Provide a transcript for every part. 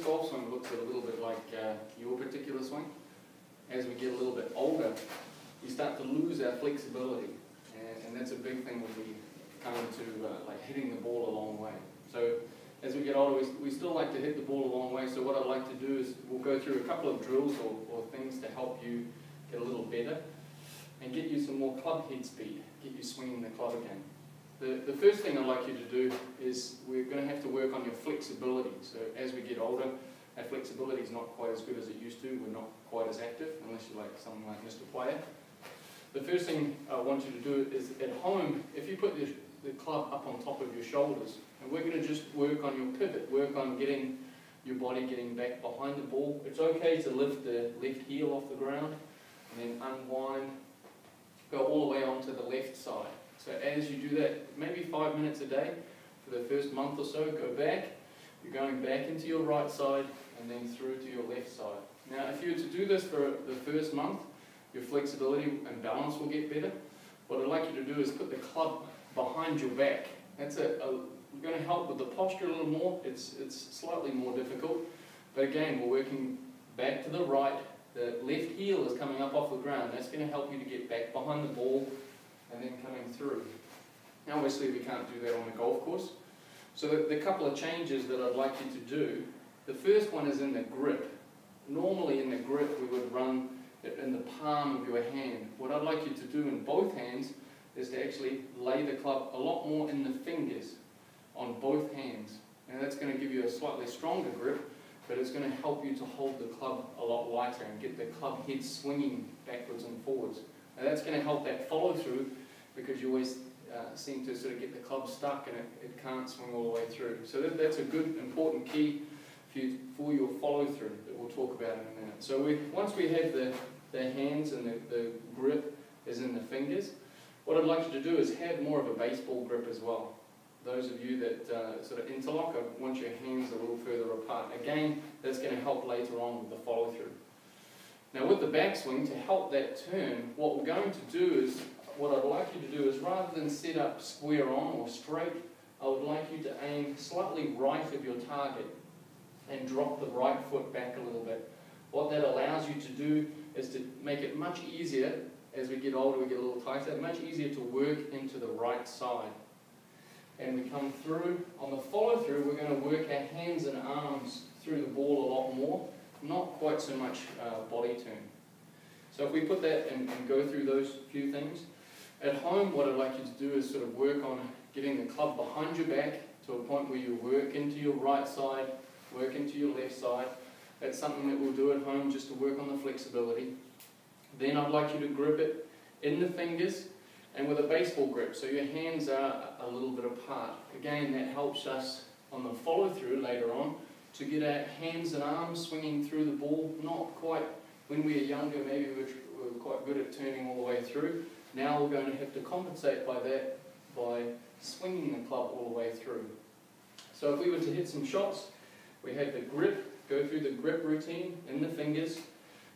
golf swing looks a little bit like your particular swing. As we get a little bit older, we start to lose our flexibility, and that's a big thing when we come to like hitting the ball a long way. So as we get older, we still like to hit the ball a long way, so what I'd like to do is we'll go through a couple of drills or things to help you get a little better and get you some more club head speed, get you swinging the club again. The first thing I'd like you to do is we're going to have to work on your flexibility. So as we get older, our flexibility is not quite as good as it used to. We're not quite as active, unless you're like someone like Mr. Player. The first thing I want you to do is at home, if you put the club up on top of your shoulders, and we're going to just work on your pivot, work on getting your body getting back behind the ball. It's okay to lift the left heel off the ground, and then unwind, go all the way onto the left side. So as you do that, maybe 5 minutes a day for the first month or so, go back. You're going back into your right side and then through to your left side. Now, if you were to do this for the first month, your flexibility and balance will get better. What I'd like you to do is put the club behind your back. That's going to help with the posture a little more. It's slightly more difficult, but again, we're working back to the right. The left heel is coming up off the ground. That's going to help you to get back behind the ball and then coming through. Now obviously we can't do that on the golf course. So the couple of changes that I'd like you to do, the first one is in the grip. Normally in the grip we would run it in the palm of your hand. What I'd like you to do in both hands is to actually lay the club a lot more in the fingers on both hands. And that's going to give you a slightly stronger grip, but it's going to help you to hold the club a lot lighter and get the club head swinging backwards and forwards. Now that's going to help that follow through, because you always seem to sort of get the club stuck and it can't swing all the way through. So that's a good, important key for your follow through that we'll talk about in a minute. So once we have the hands and the grip is in the fingers, what I'd like you to do is have more of a baseball grip as well. Those of you that sort of interlock, I want your hands a little further apart. Again, that's going to help later on with the follow through. Now with the backswing, to help that turn, what we're going to do is, what I'd like you to do is, rather than set up square on or straight, I would like you to aim slightly right of your target and drop the right foot back a little bit. What that allows you to do is to make it much easier, as we get older we get a little tighter, much easier to work into the right side. And we come through, on the follow through we're going to work our hands and arms through the ball a lot more, not quite so much body turn. So if we put that and go through those few things, at home what I'd like you to do is sort of work on getting the club behind your back to a point where you work into your right side, work into your left side. That's something that we'll do at home just to work on the flexibility. Then I'd like you to grip it in the fingers and with a baseball grip, so your hands are a little bit apart. Again, that helps us on the follow through later on to get our hands and arms swinging through the ball. Not quite, when we were younger maybe we were quite good at turning all the way through. Now we're going to have to compensate by that by swinging the club all the way through. So if we were to hit some shots, we have the grip, go through the grip routine in the fingers,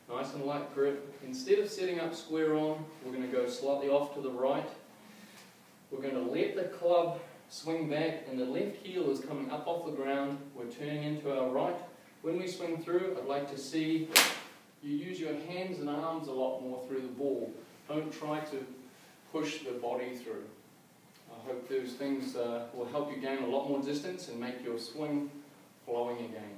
nice and light grip. Instead of setting up square on, we're going to go slightly off to the right. We're going to let the club swing back and the left heel is coming up off the ground. We're turning into our right. When we swing through, I'd like to see you use your hands and arms a lot more through the ball. Don't try to push the body through. I hope those things will help you gain a lot more distance and make your swing flowing again.